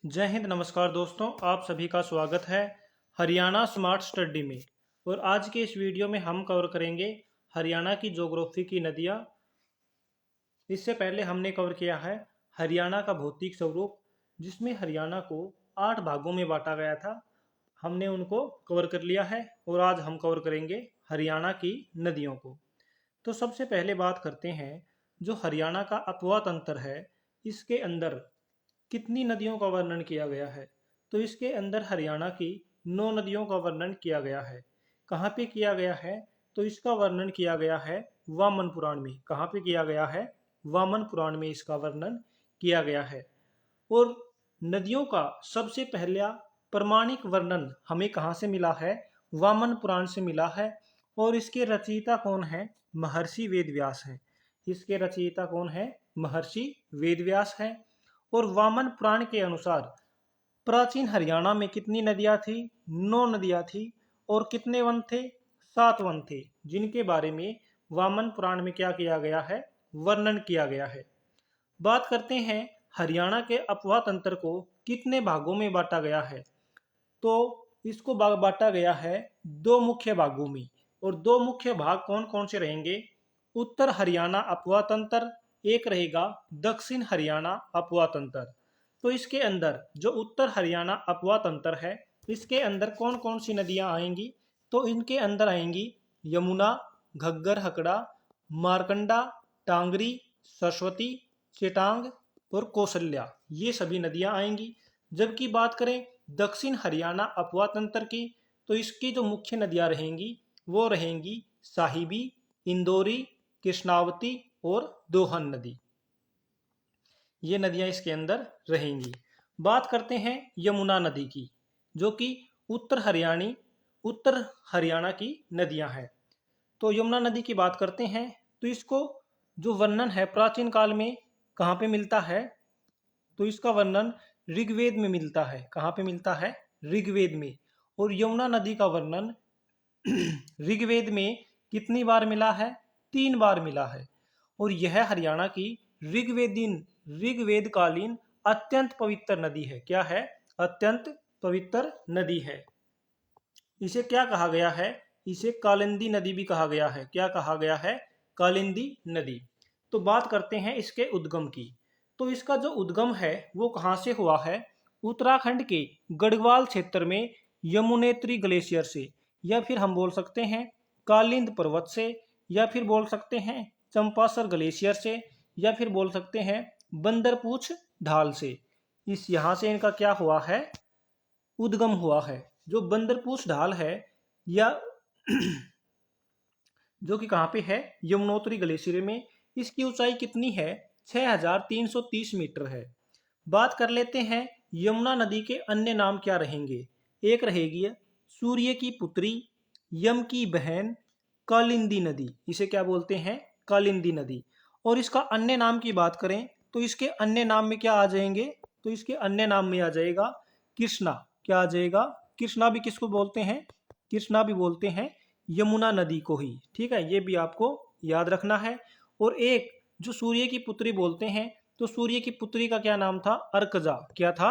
जय हिंद। नमस्कार दोस्तों, आप सभी का स्वागत है हरियाणा स्मार्ट स्टडी में। और आज के इस वीडियो में हम कवर करेंगे हरियाणा की ज्योग्राफी की नदियाँ। इससे पहले हमने कवर किया है हरियाणा का भौतिक स्वरूप, जिसमें हरियाणा को 8 भागों में बांटा गया था। हमने उनको कवर कर लिया है और आज हम कवर करेंगे हरियाणा की नदियों को। तो सबसे पहले बात करते हैं जो हरियाणा का अपवा तंत्र है, इसके अंदर कितनी नदियों का वर्णन किया गया है। तो इसके अंदर हरियाणा की 9 नदियों का वर्णन किया गया है। कहाँ पे किया गया है? तो इसका वर्णन किया गया है वामन पुराण में। कहाँ पे किया गया है? वामन पुराण में इसका वर्णन किया गया है। और नदियों का सबसे पहला प्रमाणिक वर्णन हमें कहाँ से मिला है? वामन पुराण से मिला है। और इसके रचयिता कौन है? महर्षि वेदव्यास हैं। इसके रचयिता कौन है? महर्षि वेदव्यास हैं। और वामन पुराण के अनुसार प्राचीन हरियाणा में कितनी नदियां थी? 9 नदियां थी। और कितने वन थे? 7 वन थे, जिनके बारे में वामन पुराण में क्या किया गया है? वर्णन किया गया है। बात करते हैं हरियाणा के अपवा तंत्र को कितने भागों में बांटा गया है। तो इसको बांटा गया है 2 मुख्य भागों में। और 2 मुख्य भाग कौन कौन से रहेंगे? उत्तर हरियाणा अपवा तंत्र, एक रहेगा दक्षिण हरियाणा अपवा तंत्र। तो इसके अंदर जो उत्तर हरियाणा अपवा तंत्र है, इसके अंदर कौन कौन सी नदियां आएंगी? तो इनके अंदर आएंगी यमुना, घग्गर, हकड़ा, मारकंडा, टांगरी, सरस्वती, चेटांग और कौशल्या। ये सभी नदियां आएंगी। जबकि बात करें दक्षिण हरियाणा अपवा तंत्र की, तो इसकी जो मुख्य नदियां रहेंगी वो रहेंगी साहिबी, इंदौरी, कृष्णावती और दोहन नदी। ये नदियां इसके अंदर रहेंगी। बात करते हैं यमुना नदी की, जो कि उत्तर हरियाणा की नदियां हैं। तो यमुना नदी की बात करते हैं, तो इसको जो वर्णन है प्राचीन काल में कहाँ पे मिलता है? तो इसका वर्णन ऋग्वेद में मिलता है। कहाँ पे मिलता है? ऋग्वेद में। और यमुना नदी का वर्णन ऋग्वेद में कितनी बार मिला है? 3 बार मिला है। और यह हरियाणा की ऋग्वेदकालीन अत्यंत पवित्र नदी है। क्या है? अत्यंत पवित्र नदी है। इसे क्या कहा गया है? इसे कालिंदी नदी भी कहा गया है। क्या कहा गया है? कालिंदी नदी। तो बात करते हैं इसके उद्गम की। तो इसका जो उद्गम है वो कहाँ से हुआ है? उत्तराखंड के गढ़वाल क्षेत्र में यमुनेत्री ग्लेशियर से, या फिर हम बोल सकते हैं कालिंद पर्वत से, या फिर बोल सकते हैं चंपासर ग्लेशियर से, या फिर बोल सकते हैं बंदरपूछ ढाल से। इस यहाँ से इनका क्या हुआ है? उद्गम हुआ है। जो बंदरपूछ ढाल है, या जो कि कहाँ पे है? यमुनोत्री ग्लेशियर में। इसकी ऊंचाई कितनी है? 6330 मीटर है। बात कर लेते हैं यमुना नदी के अन्य नाम क्या रहेंगे। एक रहेगी सूर्य की पुत्री, यम की बहन, कालिंदी नदी। इसे क्या बोलते हैं? कालिंदी नदी। और इसका अन्य नाम की बात करें तो इसके अन्य नाम में क्या आ जाएंगे? तो इसके अन्य नाम में आ जाएगा कृष्णा। क्या आ जाएगा? कृष्णा भी किसको बोलते हैं? कृष्णा भी बोलते हैं यमुना नदी को ही। ठीक है, ये भी आपको याद रखना है। और एक जो सूर्य की पुत्री बोलते हैं, तो सूर्य की पुत्री का क्या नाम था? अर्कजा। क्या था?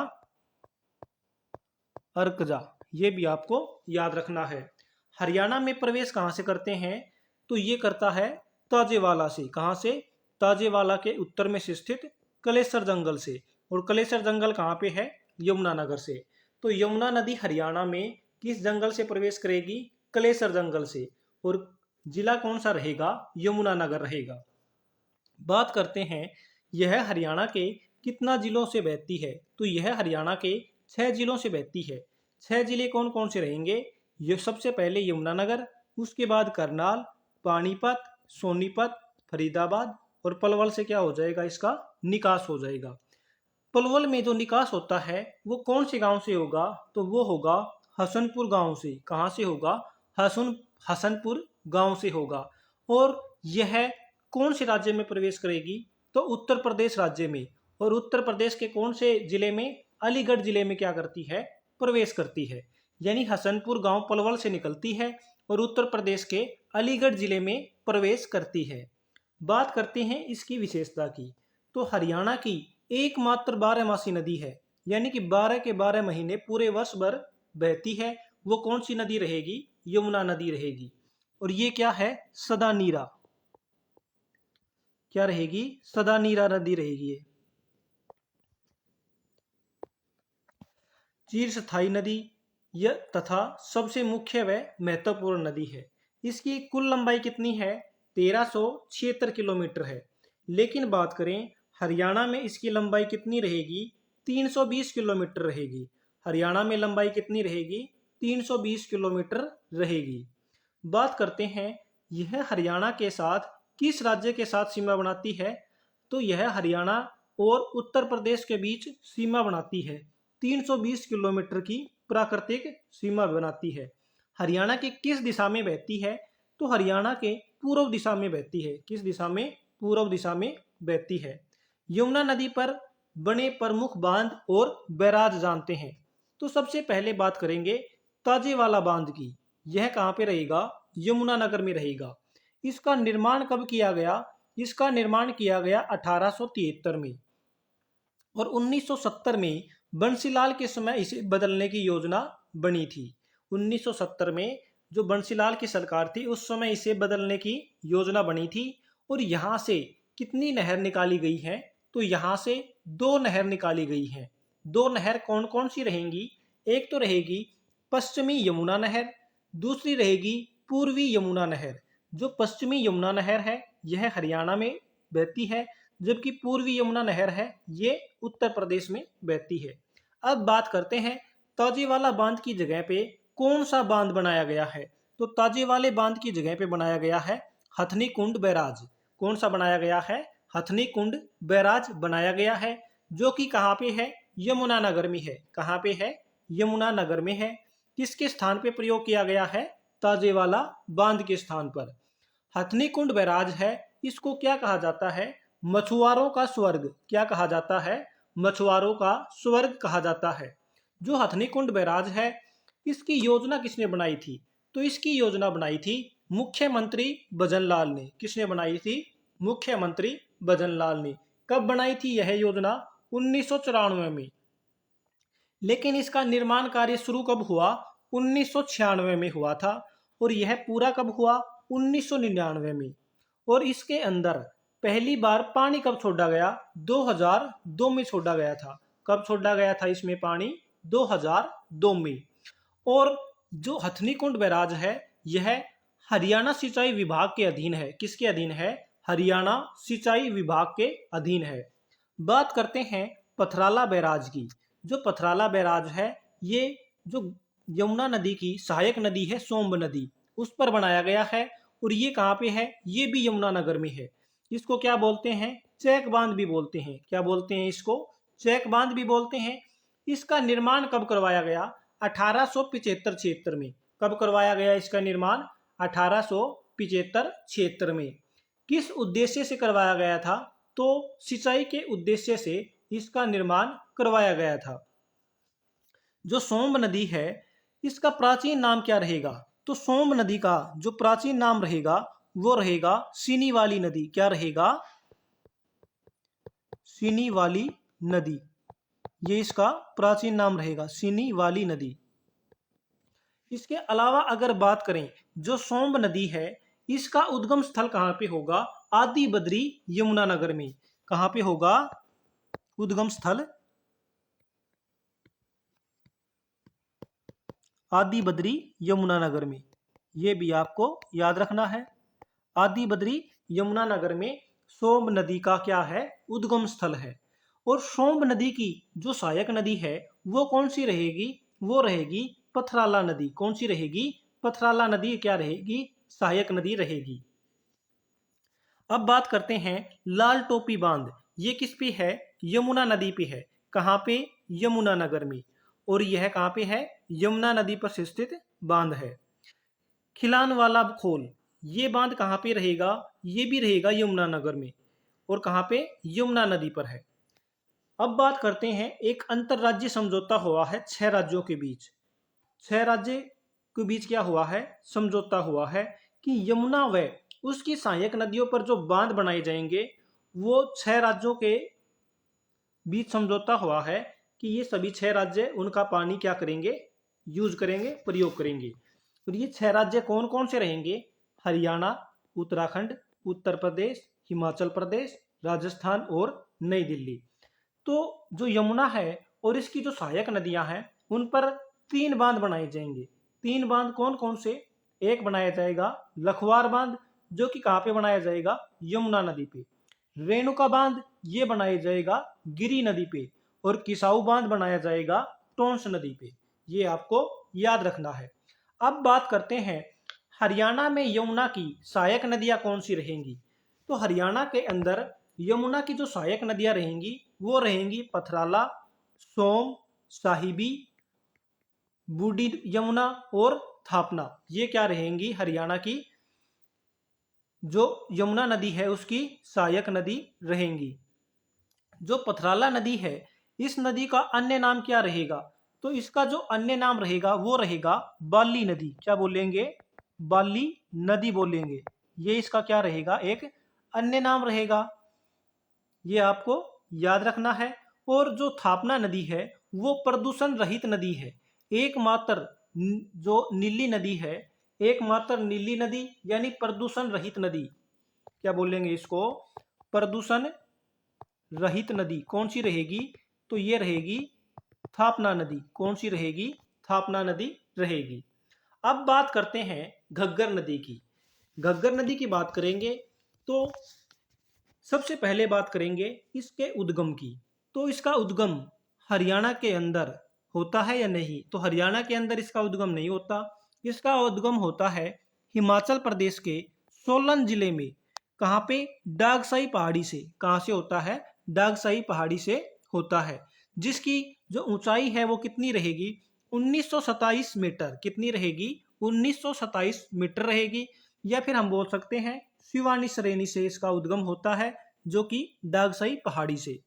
अर्कजा। ये भी आपको याद रखना है। हरियाणा में प्रवेश कहाँ से करते हैं? तो ये करता है ताजेवाला से। कहाँ से? ताजेवाला के उत्तर में स्थित कलेसर जंगल से। और कलेसर जंगल कहाँ पे है? यमुनानगर से। तो यमुना नदी हरियाणा में किस जंगल से प्रवेश करेगी? कलेसर जंगल से। और जिला कौन सा रहेगा? यमुनानगर रहेगा। बात करते हैं यह हरियाणा के कितना जिलों से बहती है। तो यह हरियाणा के 6 जिलों से बहती है। 6 जिले कौन कौन से रहेंगे? ये सबसे पहले यमुनानगर, उसके बाद करनाल, पानीपत, सोनीपत, फरीदाबाद और पलवल से क्या हो जाएगा? इसका निकास हो जाएगा। पलवल में जो निकास होता है वो कौन से गांव से होगा? तो वो होगा हसनपुर गांव से। कहाँ से होगा? हसनपुर गांव से होगा। और यह कौन से राज्य में प्रवेश करेगी? तो उत्तर प्रदेश राज्य में। और उत्तर प्रदेश के कौन से जिले में? अलीगढ़ जिले में क्या करती है? प्रवेश करती है। यानी हसनपुर गांव पलवल से निकलती है और उत्तर प्रदेश के अलीगढ़ जिले में प्रवेश करती है। बात करते हैं इसकी विशेषता की। तो हरियाणा की एकमात्र बारहमासी नदी है। यानी कि 12 के 12 महीने पूरे वर्ष भर बहती है, वो कौन सी नदी रहेगी? यमुना नदी रहेगी। और ये क्या है? सदा नीरा। क्या रहेगी? सदा नीरा नदी रहेगी ये। चिरस्थायी नदी यह तथा सबसे मुख्य व महत्वपूर्ण नदी है। इसकी कुल लंबाई कितनी है? 1376 किलोमीटर है। लेकिन बात करें हरियाणा में, इसकी लंबाई कितनी रहेगी? 320 किलोमीटर रहेगी। हरियाणा में लंबाई कितनी रहेगी? 320 किलोमीटर रहेगी। बात करते हैं यह हरियाणा के साथ किस राज्य के साथ सीमा बनाती है? तो यह हरियाणा और उत्तर प्रदेश के बीच सीमा बनाती है। 320 किलोमीटर की प्राकृतिक सीमा बनाती है। हरियाणा के किस दिशा में बहती है? तो हरियाणा के पूर्व दिशा में बहती है। किस दिशा में? पूर्व दिशा में बहती है। यमुना नदी पर बने प्रमुख बांध और बैराज जानते हैं। तो सबसे पहले बात करेंगे ताजेवाला बांध की। यह कहाँ पे रहेगा? यमुनानगर में रहेगा। इसका निर्माण कब किया गया? इसका निर्माण किया गया 1873 में। और 1970 में बंसीलाल के समय इसे बदलने की योजना बनी थी। 1970 में जो बंसीलाल की सरकार थी उस समय इसे बदलने की योजना बनी थी। और यहाँ से कितनी नहर निकाली गई है? तो यहाँ से 2 नहर निकाली गई हैं। 2 नहर कौन कौन सी रहेंगी? एक तो रहेगी पश्चिमी यमुना नहर, दूसरी रहेगी पूर्वी यमुना नहर। जो पश्चिमी यमुना नहर है यह हरियाणा में बहती है, जबकि पूर्वी यमुना नहर है ये उत्तर प्रदेश में बहती है। अब बात करते हैं ताजेवाला बांध की जगह पे कौन सा बांध बनाया गया है? तो ताजेवाले बांध की जगह पे बनाया गया है हथनी कुंड बैराज। कौन सा बनाया गया है? हथनी कुंड बैराज बनाया गया है, जो कि कहाँ पे है? यमुनानगर में है। कहाँ पे है? यमुनानगर में है। किसके स्थान पे प्रयोग किया गया है? ताजेवाला बांध के स्थान पर। हथनी कुंड बैराज है, इसको क्या कहा जाता है? मछुआरों का स्वर्ग। क्या कहा जाता है? मछुआरों का स्वर्ग कहा जाता है। जो हथनी कुंड बैराज है इसकी योजना किसने बनाई थी? तो इसकी योजना बनाई थी मुख्यमंत्री भजनलाल ने। किसने बनाई थी? मुख्यमंत्री भजनलाल ने। कब बनाई थी यह योजना? 1994 में। लेकिन इसका निर्माण कार्य शुरू कब हुआ? 1996 में हुआ था। और यह पूरा कब हुआ? 1999 में। और इसके अंदर पहली बार पानी कब छोड़ा गया? 2002 में छोड़ा गया था। कब छोड़ा गया था इसमें पानी? 2002 में। और जो हथनी कुंड बैराज है यह हरियाणा सिंचाई विभाग के अधीन है। किसके अधीन है? हरियाणा सिंचाई विभाग के अधीन है। बात करते हैं पथराला बैराज की। जो पथराला बैराज है ये जो यमुना नदी की सहायक नदी है सोम्ब नदी, उस पर बनाया गया है। और ये कहाँ पे है? ये भी यमुनानगर में है। इसको क्या बोलते हैं? चैक बांध भी बोलते हैं। क्या बोलते हैं इसको? चैक बांध भी बोलते हैं। इसका निर्माण कब करवाया गया? 1875-76 में। कब करवाया गया इसका निर्माण? 1875-76 में। किस उद्देश्य से करवाया गया था? तो सिंचाई के उद्देश्य से इसका निर्माण करवाया गया था। जो सोम्ब नदी है इसका प्राचीन नाम क्या रहेगा? तो सोम्ब नदी का जो प्राचीन नाम रहेगा वो रहेगा सीनी वाली नदी। क्या रहेगा? सीनी वाली नदी। ये इसका प्राचीन नाम रहेगा, सीनी वाली नदी। इसके अलावा अगर बात करें जो सोम्ब नदी है इसका उद्गम स्थल कहाँ पे होगा? आदि बद्री यमुनानगर में। कहाँ पे होगा उद्गम स्थल? आदि बद्री यमुनानगर में। ये भी आपको याद रखना है। आदि बद्री यमुनानगर में सोम्ब नदी का क्या है? उद्गम स्थल है। और सोम्ब नदी की जो सहायक नदी है वो कौन सी रहेगी? वो रहेगी पथराला नदी। कौन सी रहेगी? पथराला नदी क्या रहेगी? सहायक नदी रहेगी। अब बात करते हैं लाल टोपी बांध। ये किस पे है? यमुना नदी पे है। कहाँ पे? यमुनानगर में। और यह कहाँ पे है? यमुना नदी पर स्थित बांध है। खिलान वाला खोल, ये बांध कहाँ पे रहेगा? ये भी रहेगा यमुनानगर में। और कहाँ पे? यमुना नदी पर है। अब बात करते हैं एक अंतरराज्यीय समझौता हुआ है 6 राज्यों के बीच। 6 राज्य के बीच क्या हुआ है? समझौता हुआ है कि यमुना व उसकी सहायक नदियों पर जो बांध बनाए जाएंगे वो 6 राज्यों के बीच समझौता हुआ है कि ये सभी 6 राज्य उनका पानी क्या करेंगे, यूज करेंगे, प्रयोग करेंगे। और ये 6 राज्य कौन कौन से रहेंगे? हरियाणा, उत्तराखंड, उत्तर प्रदेश, हिमाचल प्रदेश, राजस्थान और नई दिल्ली। तो जो यमुना है और इसकी जो सहायक नदियां हैं उन पर 3 बांध बनाए जाएंगे। 3 बांध कौन कौन से? एक बनाया जाएगा लखवार बांध, जो कि कहाँ पे बनाया जाएगा? यमुना नदी पे। रेणुका बांध ये बनाया जाएगा गिरी नदी पे। और किसाऊ बांध बनाया जाएगा टोंस नदी पे। ये आपको याद रखना है। अब बात करते हैं हरियाणा में यमुना की सहायक नदियां कौन सी रहेंगी। तो हरियाणा के अंदर यमुना की जो सहायक नदियां रहेंगी वो रहेंगी पथराला, सोम, साहिबी, बूढ़ी यमुना और थापना। ये क्या रहेंगी? हरियाणा की जो यमुना नदी है उसकी सहायक नदी रहेंगी। जो पथराला नदी है इस नदी का अन्य नाम क्या रहेगा? तो इसका जो अन्य नाम रहेगा वो रहेगा बाली नदी। क्या बोलेंगे? बाली नदी बोलेंगे। ये इसका क्या रहेगा? एक अन्य नाम रहेगा। ये आपको याद रखना है। और जो थापना नदी है वो प्रदूषण रहित नदी है। एकमात्र जो नीली नदी है, एकमात्र नीली नदी यानी प्रदूषण रहित नदी। क्या बोलेंगे इसको? प्रदूषण रहित नदी कौन सी रहेगी? तो ये रहेगी थापना नदी। कौन सी रहेगी? थापना नदी रहेगी। अब बात करते हैं घग्गर नदी की। घग्गर नदी की बात करेंगे तो सबसे पहले बात करेंगे इसके उद्गम की। तो इसका उद्गम हरियाणा के अंदर होता है या नहीं? तो हरियाणा के अंदर इसका उद्गम नहीं होता। इसका उद्गम होता है हिमाचल प्रदेश के सोलन जिले में। कहाँ पे? डागसाई पहाड़ी से। कहाँ से होता है? डागसाई पहाड़ी से होता है, जिसकी जो ऊंचाई है वो कितनी रहेगी? 1927 मीटर। कितनी रहेगी? 1927 मीटर रहेगी। या फिर हम बोल सकते हैं शिवानी श्रेणी से इसका उद्गम होता है, जो कि डागसाई पहाड़ी से।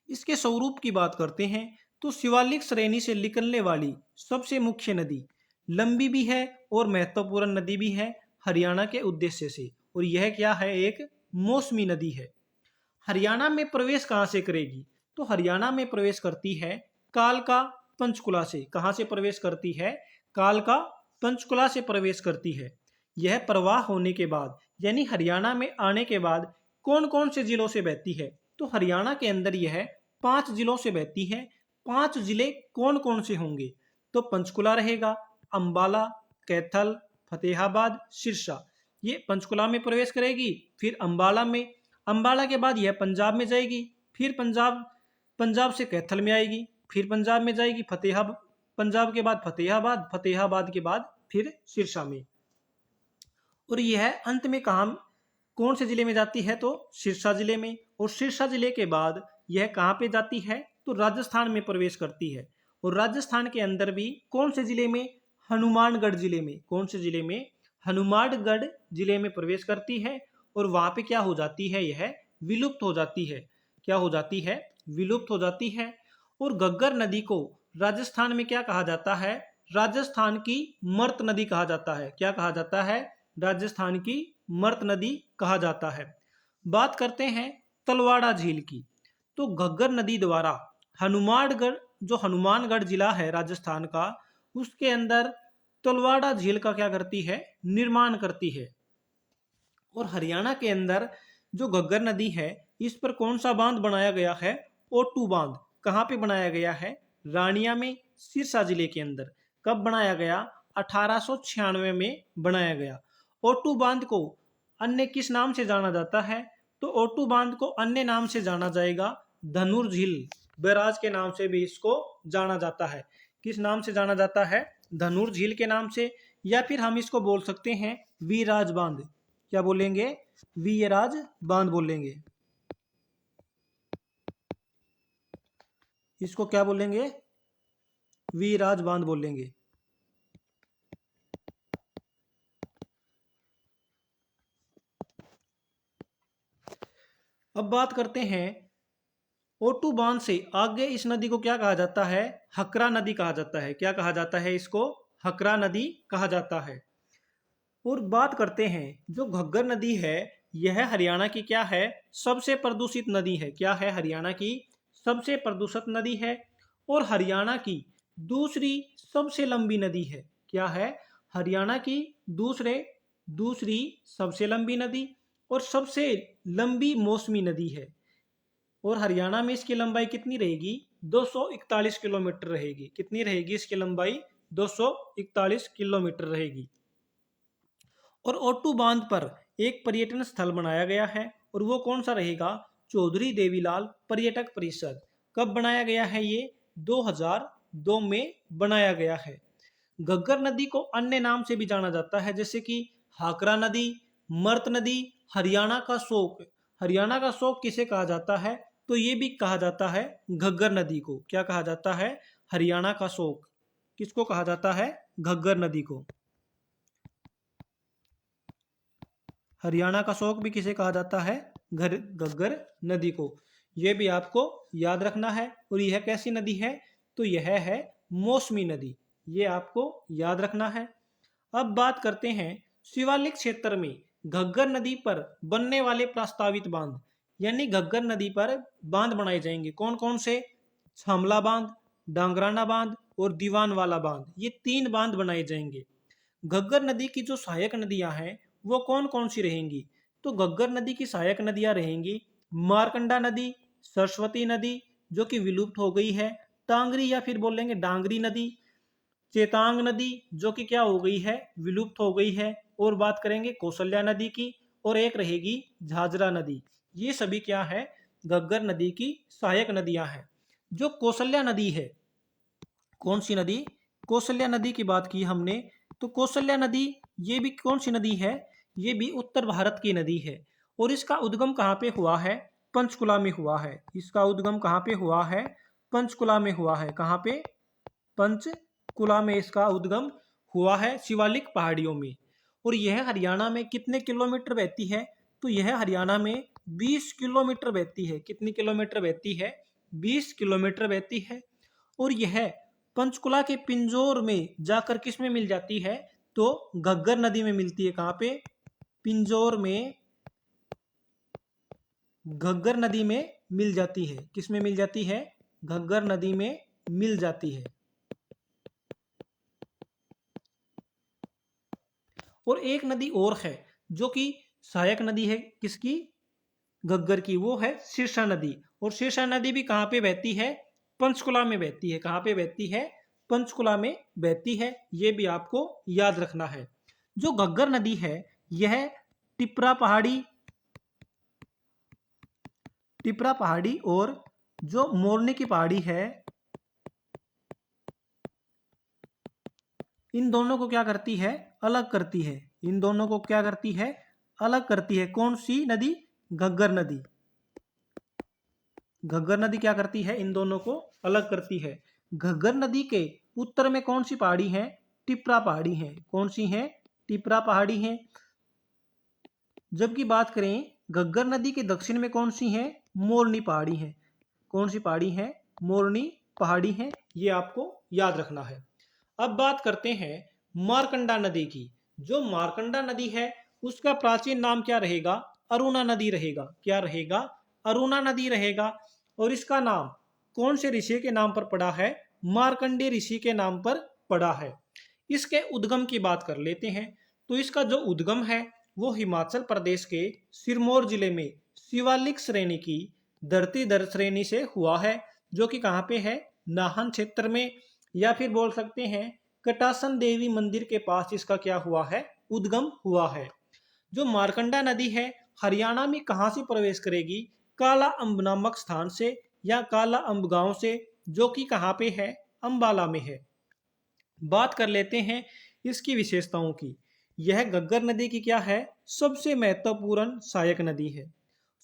इसके स्वरूप की बात करते हैं तो शिवालिक श्रेणी से निकलने वाली सबसे मुख्य नदी, लंबी भी है और महत्वपूर्ण नदी भी है हरियाणा के उद्देश्य से। और यह क्या है? एक मौसमी नदी है। हरियाणा में प्रवेश कहाँ से करेगी? तो हरियाणा में प्रवेश करती है कालका पंचकुला से। कहाँ से प्रवेश करती है? कालका पंचकुला से प्रवेश करती है। यह प्रवाह होने के बाद यानी हरियाणा में आने के बाद कौन कौन से जिलों से बहती है? तो हरियाणा के अंदर यह 5 जिलों से बहती है। 5 जिले कौन कौन से होंगे? तो पंचकुला रहेगा, अंबाला, कैथल, फतेहाबाद, सिरसा। ये पंचकुला में प्रवेश करेगी, फिर अंबाला में, अंबाला के बाद यह पंजाब में जाएगी, फिर पंजाब से कैथल में आएगी, फिर पंजाब में जाएगी पंजाब के बाद फतेहाबाद, फतेहाबाद के बाद फिर सिरसा में। और यह अंत में कौन से जिले में जाती है? तो सिरसा जिले में। और सिरसा जिले के बाद यह कहाँ पे जाती है? तो राजस्थान में प्रवेश करती है। और राजस्थान के अंदर भी कौन से जिले में? हनुमानगढ़ जिले में। कौन से जिले में? हनुमानगढ़ जिले में प्रवेश करती है। और वहां पे क्या हो जाती है? यह विलुप्त हो जाती है। क्या हो जाती है? विलुप्त हो जाती है। और घग्गर नदी को राजस्थान में क्या कहा जाता है? राजस्थान की मर्त नदी कहा जाता है। क्या कहा जाता है? राजस्थान की मर्त नदी कहा जाता है। बात करते हैं तलवाड़ा झील की। तो घग्गर नदी द्वारा हनुमानगढ़ जिला है राजस्थान का, उसके अंदर तलवाड़ा झील का क्या करती है? निर्माण करती है। और हरियाणा के अंदर जो घग्गर नदी है इस पर कौन सा बांध बनाया गया है? ओटू बांध। कहाँ पे बनाया गया है? रानिया में, सिरसा जिले के अंदर। कब बनाया गया? 1896 में बनाया गया। ओटू बांध को अन्य किस नाम से जाना जाता है? तो ओटू बांध को अन्य नाम से जाना जाएगा धनुर झील बैराज के नाम से भी इसको जाना जाता है। किस नाम से जाना जाता है? धनुर झील के नाम से। या फिर हम इसको बोल सकते हैं वीराज बांध। क्या बोलेंगे? वीराज बांध बोलेंगे। इसको क्या बोलेंगे? वीराज बांध बोलेंगे। अब बात करते हैं ओटू बांध से आगे इस नदी को क्या कहा जाता है? हकरा नदी कहा जाता है। क्या कहा जाता है इसको? हकरा नदी कहा जाता है। और बात करते हैं जो घग्गर नदी है यह हरियाणा की क्या है? सबसे प्रदूषित नदी है। क्या है? हरियाणा की सबसे प्रदूषित नदी है और हरियाणा की दूसरी सबसे लंबी नदी है। क्या है? हरियाणा की दूसरी सबसे लंबी नदी और सबसे लंबी मौसमी नदी है। और हरियाणा में इसकी लंबाई कितनी रहेगी? 241 किलोमीटर रहेगी। कितनी रहेगी इसकी लंबाई? 241 किलोमीटर रहेगी। और ओटू बांध पर एक पर्यटन स्थल बनाया गया है और वो कौन सा रहेगा? चौधरी देवीलाल पर्यटक परिषद। कब बनाया गया है ये? 2002 में बनाया गया है। घग्गर नदी को अन्य नाम से भी जाना जाता है, जैसे कि हाकरा नदी, मर्त नदी, हरियाणा का शोक। हरियाणा का शोक किसे कहा जाता है? तो ये भी कहा जाता है घग्गर नदी को। क्या कहा जाता है? हरियाणा का शोक। किसको कहा जाता है? घग्गर नदी को। हरियाणा का शोक भी किसे कहा जाता है? घग्गर नदी को। यह भी आपको याद रखना है। और यह कैसी नदी है? तो यह है मौसमी नदी। ये आपको याद रखना है। अब बात करते हैं शिवालिक क्षेत्र में घग्गर नदी पर बनने वाले प्रस्तावित बांध। यानी घग्गर नदी पर बांध बनाए जाएंगे। कौन कौन से? छामला बांध, डांगराना बांध और दीवान वाला बांध। ये 3 बांध बनाए जाएंगे। घग्गर नदी की जो सहायक नदियां हैं वो कौन कौन सी रहेंगी? तो घग्गर नदी की सहायक नदियां रहेंगी मारकंडा नदी, सरस्वती नदी जो कि विलुप्त हो गई है, टांगरी या फिर बोलेंगे डांगरी नदी, चेतांग नदी जो कि क्या हो गई है? विलुप्त हो गई है। और बात करेंगे कौशल्या नदी की, और एक रहेगी झाझरा नदी। ये सभी क्या है? घग्गर नदी की सहायक नदियां हैं। जो कौशल्या नदी है, कौन सी नदी? कौशल्या नदी की बात की हमने, तो कौशल्या नदी ये भी कौन सी नदी है? ये भी उत्तर भारत की नदी है। और इसका उद्गम कहाँ पे हुआ है? पंचकुला में हुआ है। इसका उद्गम कहाँ पे हुआ है? पंचकुला में हुआ है। कहाँ पे? पंचकुला में इसका उद्गम हुआ है, शिवालिक पहाड़ियों में। और यह हरियाणा में कितने किलोमीटर बहती है? तो यह हरियाणा में 20 किलोमीटर बहती है। कितनी किलोमीटर बहती है? 20 किलोमीटर बहती है। और यह पंचकुला के पिंजौर में जाकर किस में मिल जाती है? तो घग्गर नदी में मिलती है। कहाँ पे? पिंजौर में घग्गर नदी में मिल जाती है। किस में मिल जाती है? घग्गर नदी में मिल जाती है। और एक नदी और है जो कि सहायक नदी है किसकी? घग्गर की। वो है शीर्षा नदी। और शीर्षा नदी भी कहाँ पे बहती है? पंचकुला में बहती है। कहाँ पे बहती है? पंचकुला में बहती है। ये भी आपको याद रखना है। जो घग्गर नदी है यह टिपरा पहाड़ी और जो मोरनी की पहाड़ी है, इन दोनों को क्या करती है? अलग करती है। इन दोनों को क्या करती है? अलग करती है। कौन सी नदी? घग्गर नदी। घग्गर नदी क्या करती है? इन दोनों को अलग करती है। घग्गर नदी के उत्तर में कौन सी पहाड़ी है? टिपरा पहाड़ी है। कौन सी है? टिपरा पहाड़ी है। जबकि बात करें घग्गर नदी के दक्षिण में कौन सी है? मोरनी पहाड़ी है। कौन सी पहाड़ी है? मोरनी पहाड़ी है। ये आपको याद रखना है। अब बात करते हैं मारकंडा नदी की। जो मारकंडा नदी है उसका प्राचीन नाम क्या रहेगा? अरुणा नदी रहेगा। क्या रहेगा? अरुणा नदी रहेगा। और इसका नाम कौन से ऋषि के नाम पर पड़ा है? मार्कंडेय ऋषि के नाम पर पड़ा है। इसके उद्गम की बात कर लेते हैं। तो इसका जो उद्गम है वो हिमाचल प्रदेश के सिरमौर जिले में शिवालिक श्रेणी की धरती धर श्रेणी से हुआ है, जो कि कहाँ पे है? नाहन क्षेत्र में, या फिर बोल सकते हैं कटासन देवी मंदिर के पास इसका क्या हुआ है? उद्गम हुआ है। जो मारकंडा नदी है हरियाणा में कहाँ से प्रवेश करेगी? काला अम्ब नामक स्थान से या काला अम्ब गांव से, जो कि कहाँ पे है? अंबाला में है। बात कर लेते हैं इसकी विशेषताओं की। यह घग्गर नदी की क्या है? सबसे महत्वपूर्ण सहायक नदी है।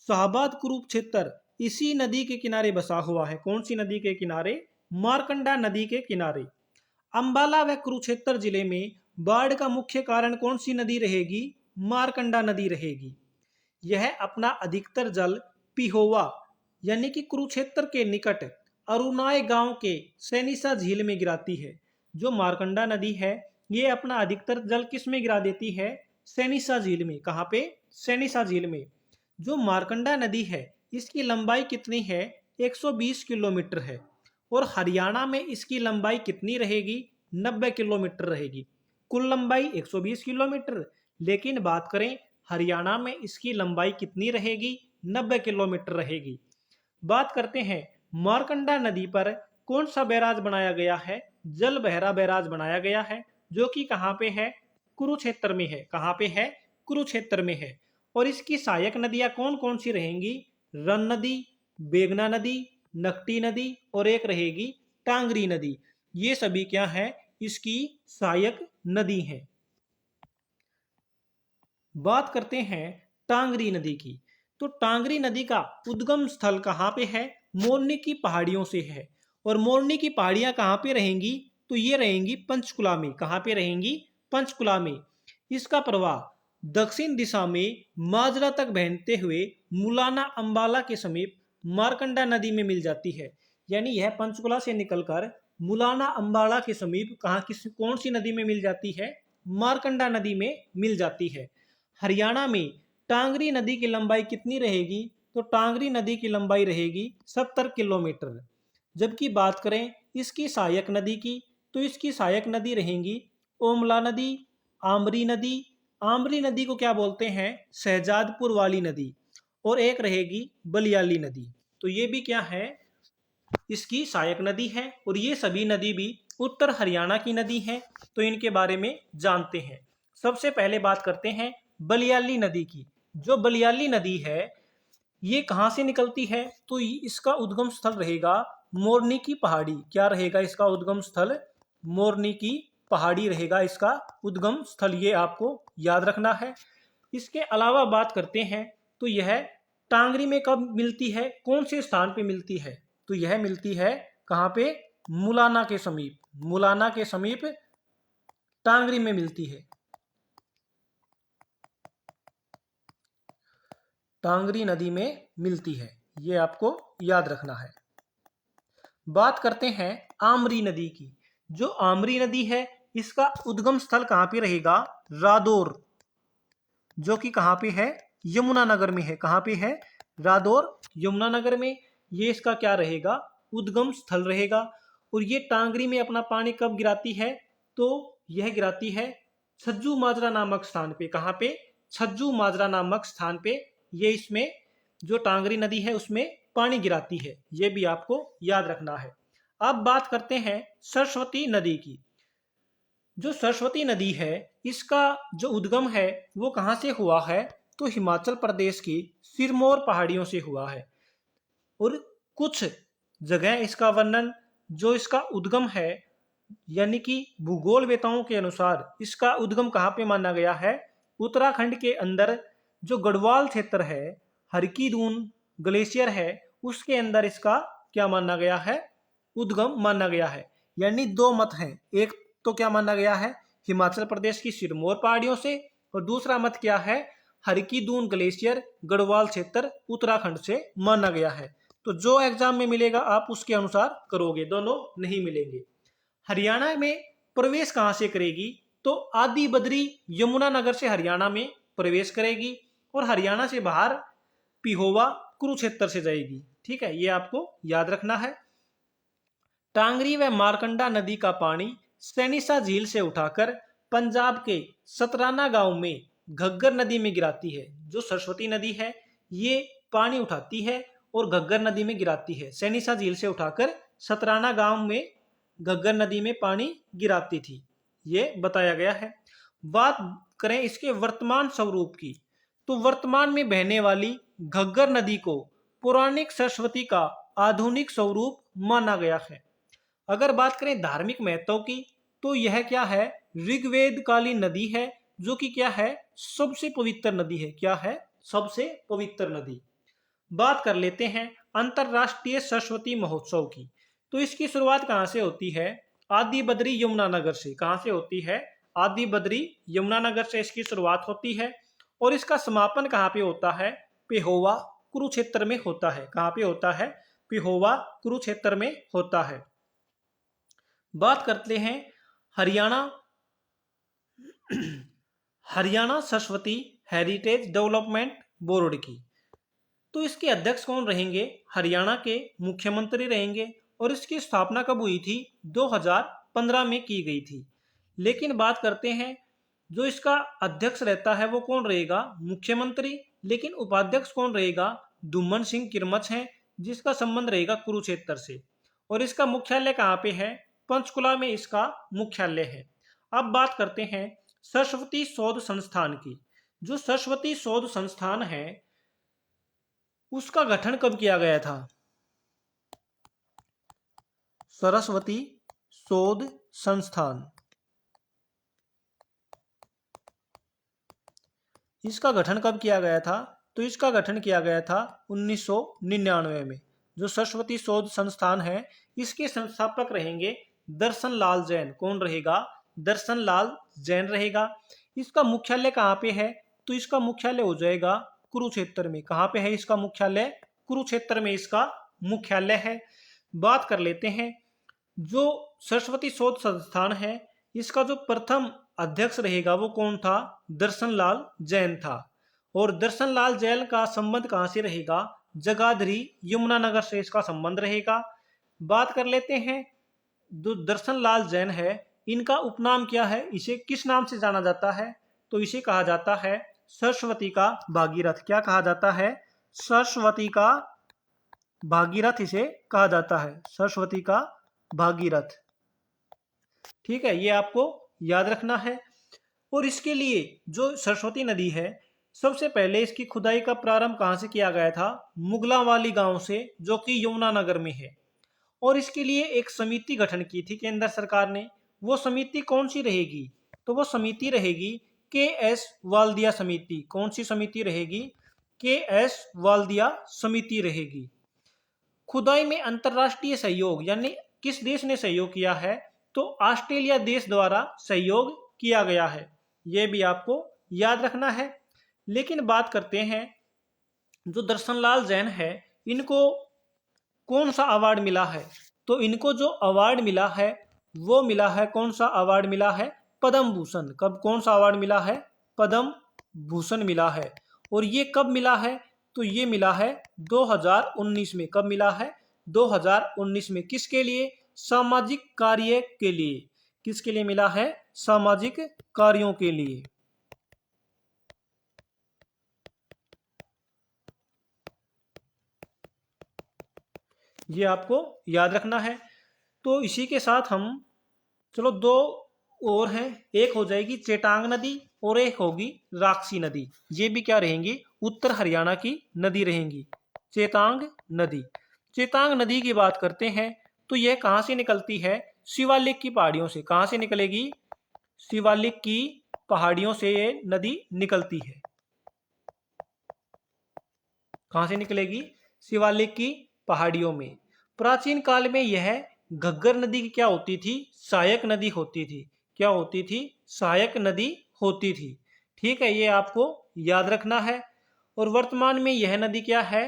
शाहबाद कुरुक्षेत्र इसी नदी के किनारे बसा हुआ है। कौन सी नदी के किनारे? मारकंडा नदी के किनारे। अंबाला व कुरुक्षेत्र जिले में बाढ़ का मुख्य कारण कौन सी नदी रहेगी? मारकंडा नदी रहेगी। यह अपना अधिकतर जल पिहोवा यानी कि कुरुक्षेत्र के निकट अरुणाई गांव के सैनिसा झील में गिराती है। जो मारकंडा नदी है ये अपना अधिकतर जल किस में गिरा देती है? सैनिसा झील में। कहाँ पे? सैनिसा झील में। जो मारकंडा नदी है इसकी लंबाई कितनी है? 120 किलोमीटर है और हरियाणा में इसकी लंबाई कितनी रहेगी? 90 किलोमीटर रहेगी। कुल लंबाई 120 किलोमीटर, लेकिन बात करें हरियाणा में इसकी लंबाई कितनी रहेगी? 90 किलोमीटर रहेगी। बात करते हैं मारकंडा नदी पर कौन सा बैराज बनाया गया है? जल बहरा बैराज बनाया गया है, जो कि कहाँ पे है? कुरुक्षेत्र में है। कहाँ पे है? कुरुक्षेत्र में है। और इसकी सहायक नदियां कौन कौन सी रहेंगी? रन नदी, बेगना नदी, नकटी नदी और एक रहेगी टांगरी नदी। ये सभी क्या है? इसकी सहायक नदी है। बात करते हैं टांगरी नदी की। तो टांगरी नदी का उद्गम स्थल कहाँ पे है? मोरनी की पहाड़ियों से है। और मोरनी की पहाड़ियां कहाँ पे रहेंगी? तो ये रहेंगी पंचकुला में। कहाँ पे रहेंगी? पंचकुला में। इसका प्रवाह दक्षिण दिशा में माजरा तक बहते हुए मुलाना अंबाला के समीप मारकंडा नदी में मिल जाती है। यानी यह पंचकुला से निकलकर मुलाना अंबाला के समीप कौन सी नदी में मिल जाती है? मारकंडा नदी में मिल जाती है। हरियाणा में टांगरी नदी की लंबाई कितनी रहेगी? तो टांगरी नदी की लंबाई रहेगी 70 किलोमीटर। जबकि बात करें इसकी सहायक नदी की, तो इसकी सहायक नदी रहेंगी ओमला नदी, आमरी नदी। आमरी नदी को क्या बोलते हैं? शहजादपुर वाली नदी। और एक रहेगी बलियाली नदी। तो ये भी क्या है? इसकी सहायक नदी है। और ये सभी नदी भी उत्तर हरियाणा की नदी हैं। तो इनके बारे में जानते हैं। सबसे पहले बात करते हैं बलियाली नदी की। जो बलियाली नदी है ये कहाँ से निकलती है? तो इसका उद्गम स्थल रहेगा मोरनी की पहाड़ी। क्या रहेगा इसका उद्गम स्थल? मोरनी की पहाड़ी रहेगा इसका उद्गम स्थल। ये आपको याद रखना है। इसके अलावा बात करते हैं तो यह टांगरी में कब मिलती है? कौन से स्थान पे मिलती है? तो यह मिलती है कहाँ पे? मुलाना के समीप। मुलाना के समीप टांगरी में मिलती है। टांगरी नदी में मिलती है। ये आपको याद रखना है। बात करते हैं आमरी नदी की। जो आमरी नदी है इसका उद्गम स्थल कहाँ पे रहेगा? रादौर, जो कि कहाँ पे है? यमुनानगर में है। कहाँ पे है? रादौर यमुनानगर में। ये इसका क्या रहेगा? उद्गम स्थल रहेगा। और ये टांगरी में अपना पानी कब गिराती है? तो यह गिराती है छज्जू माजरा नामक स्थान पे। कहाँ पे? छज्जू माजरा नामक स्थान पे ये इसमें जो टांगरी नदी है उसमें पानी गिराती है। ये भी आपको याद रखना है। अब बात करते हैं सरस्वती नदी की। जो सरस्वती नदी है इसका जो उद्गम है वो कहाँ से हुआ है? तो हिमाचल प्रदेश की सिरमौर पहाड़ियों से हुआ है। और कुछ जगह इसका वर्णन, जो इसका उद्गम है, यानी कि भूगोल वेताओं के अनुसार इसका उद्गम कहाँ पे माना गया है? उत्तराखंड के अंदर जो गढ़वाल क्षेत्र है, हरकी-दून ग्लेशियर है, उसके अंदर इसका क्या माना गया है? उद्गम माना गया है। यानी दो मत हैं। एक तो क्या माना गया है? हिमाचल प्रदेश की सिरमौर पहाड़ियों से। और दूसरा मत क्या है? हरकी-दून ग्लेशियर गढ़वाल क्षेत्र उत्तराखंड से माना गया है। तो जो एग्जाम में मिलेगा आप उसके अनुसार करोगे, दोनों नहीं मिलेंगे। हरियाणा में प्रवेश कहाँ से करेगी? तो आदि बद्री यमुनानगर से हरियाणा में प्रवेश करेगी और हरियाणा से बाहर पिहोवा कुरुक्षेत्र से जाएगी। ठीक है, ये आपको याद रखना है। टांगरी व मारकंडा नदी का पानी सैनीसा झील से उठाकर पंजाब के सतराना गांव में घग्गर नदी में गिराती है। जो सरस्वती नदी है ये पानी उठाती है और घग्गर नदी में गिराती है। सैनीसा झील से उठाकर सतराना गांव में घग्गर नदी में पानी गिराती थी, ये बताया गया है। बात करें इसके वर्तमान स्वरूप की, तो वर्तमान में बहने वाली घग्गर नदी को पौराणिक सरस्वती का आधुनिक स्वरूप माना गया है। अगर बात करें धार्मिक महत्व की, तो यह क्या है? ऋग्वेद कालीन नदी है, जो कि क्या है? सबसे पवित्र नदी है। क्या है? सबसे पवित्र नदी। बात कर लेते हैं अंतरराष्ट्रीय सरस्वती महोत्सव की। तो इसकी शुरुआत कहाँ से होती है? आदि बद्री यमुनानगर से। कहाँ से होती है? आदि बद्री यमुनानगर से इसकी शुरुआत होती है। और इसका समापन कहाँ पे होता है? पिहोवा कुरुक्षेत्र में होता है। कहाँ पे होता है? पिहोवा कुरुक्षेत्र में होता है। बात करते हैं Haryana Haryana Saraswati heritage development board की। तो इसके अध्यक्ष कौन रहेंगे? हरियाणा के मुख्यमंत्री रहेंगे। और इसकी स्थापना कब हुई थी? 2015 में की गई थी। लेकिन बात करते हैं, जो इसका अध्यक्ष रहता है वो कौन रहेगा? मुख्यमंत्री। लेकिन उपाध्यक्ष कौन रहेगा? दुम्मन सिंह किरमच हैं, जिसका संबंध रहेगा कुरुक्षेत्र से। और इसका मुख्यालय कहाँ पे है? पंचकुला में इसका मुख्यालय है। अब बात करते हैं सरस्वती शोध संस्थान की। जो सरस्वती शोध संस्थान है उसका गठन कब किया गया था? सरस्वती शोध संस्थान, इसका गठन कब किया गया था? तो इसका गठन किया गया था 1999 में। जो सरस्वती शोध संस्थान है इसके संस्थापक रहेंगे दर्शन लाल जैन। कौन रहेगा? दर्शन लाल जैन रहेगा। इसका मुख्यालय कहाँ पे है? तो इसका मुख्यालय हो जाएगा कुरुक्षेत्र में। कहाँ पे है इसका मुख्यालय? कुरुक्षेत्र में इसका मुख्यालय है। बात कर लेते हैं, जो सरस्वती शोध संस्थान है इसका जो प्रथम अध्यक्ष रहेगा वो कौन था? दर्शन लाल जैन था। और दर्शन लाल जैन का संबंध कहाँ से रहेगा? जगाधरी यमुनानगर से इसका संबंध रहेगा। बात कर लेते हैं, जो दर्शन लाल जैन है इनका उपनाम क्या है? इसे किस नाम से जाना जाता है? तो इसे कहा जाता है सरस्वती का भागीरथ। क्या कहा जाता है? सरस्वती का भागीरथ इसे कहा जाता है। सरस्वती का भागीरथ। ठीक है, ये आपको याद रखना है। और इसके लिए जो सरस्वती नदी है, सबसे पहले इसकी खुदाई का प्रारंभ कहाँ से किया गया था? मुगलावाली गांव से, जो कि यमुनानगर में है। और इसके लिए एक समिति गठन की थी केंद्र सरकार ने। वो समिति कौन सी रहेगी? तो वो समिति रहेगी के.एस. वाल्दिया समिति। कौन सी समिति रहेगी? के.एस. वाल्दिया समिति रहेगी। खुदाई में अंतरराष्ट्रीय सहयोग, यानी किस देश ने सहयोग किया है? तो ऑस्ट्रेलिया देश द्वारा सहयोग किया गया है। यह भी आपको याद रखना है। लेकिन बात करते हैं, जो दर्शनलाल जैन है इनको कौन सा अवार्ड मिला है? तो इनको जो अवार्ड मिला है वो मिला है, कौन सा अवार्ड मिला है? पद्म भूषण। कब कौन सा अवार्ड मिला है? पद्म भूषण मिला है। और ये कब मिला है? तो ये मिला है 2019 में। कब मिला है? 2019 में। किसके लिए? सामाजिक कार्य के लिए। किसके लिए मिला है? सामाजिक कार्यों के लिए। ये आपको याद रखना है। तो इसी के साथ हम, चलो दो और हैं, एक हो जाएगी चेटांग नदी और एक होगी राक्षी नदी। ये भी क्या रहेंगी? उत्तर हरियाणा की नदी रहेंगी, चेतांग नदी। चेतांग नदी की बात करते हैं तो यह कहाँ से निकलती है? शिवालिक की पहाड़ियों से। कहाँ से निकलेगी? शिवालिक की पहाड़ियों से ये नदी निकलती है। कहाँ से निकलेगी? शिवालिक की पहाड़ियों में। प्राचीन काल में यह घग्गर नदी की क्या होती थी? सहायक नदी होती थी। क्या होती थी? सहायक नदी होती थी। ठीक है, ये आपको याद रखना है। और वर्तमान में यह नदी क्या है?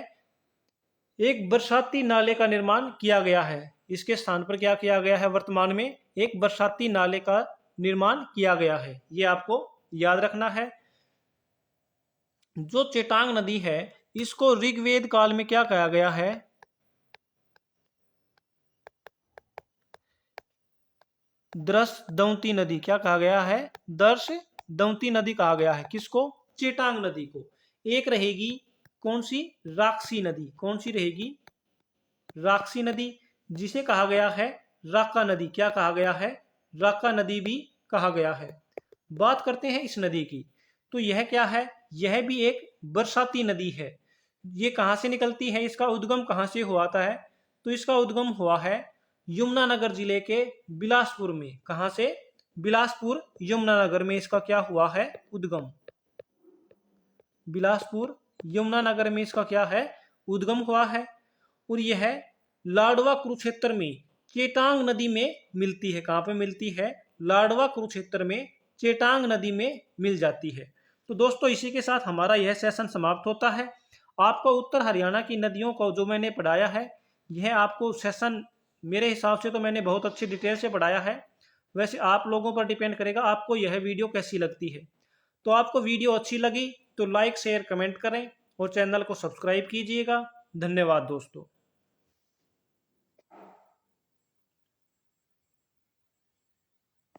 एक बरसाती नाले का निर्माण किया गया है। इसके स्थान पर क्या किया गया है? वर्तमान में एक बरसाती नाले का निर्माण किया गया है। ये आपको याद रखना है। जो चेटांग नदी है इसको ऋग्वेद काल में क्या कहा गया है? दर्शदंती नदी। क्या कहा गया है? दर्शदंती नदी कहा गया है। किसको? चेटांग नदी को। एक रहेगी कौन सी? राक्षी नदी। कौन सी रहेगी? राक्षी नदी, जिसे कहा गया है राका नदी। क्या कहा गया है? राका नदी भी कहा गया है। बात करते हैं इस नदी की, तो यह क्या है? यह भी एक बरसाती नदी है। ये कहां से निकलती है? इसका उद्गम कहां से हुआ है? तो इसका उद्गम हुआ है यमुनानगर जिले के बिलासपुर में। कहां से? बिलासपुर यमुनानगर में इसका क्या हुआ है? उद्गम। बिलासपुर यमुनानगर में इसका क्या है? उद्गम हुआ है। और यह लाडवा कुरुक्षेत्र में चेटांग नदी में मिलती है। कहां पे मिलती है? लाडवा कुरुक्षेत्र में चेटांग नदी में मिल जाती है। तो दोस्तों, इसी के साथ हमारा यह सेशन समाप्त होता है। आपको उत्तर हरियाणा की नदियों को जो मैंने पढ़ाया है, यह आपको सेशन मेरे हिसाब से तो मैंने बहुत अच्छी डिटेल से पढ़ाया है। वैसे आप लोगों पर डिपेंड करेगा आपको यह वीडियो कैसी लगती है। तो आपको वीडियो अच्छी लगी तो लाइक शेयर कमेंट करें और चैनल को सब्सक्राइब कीजिएगा। धन्यवाद दोस्तों।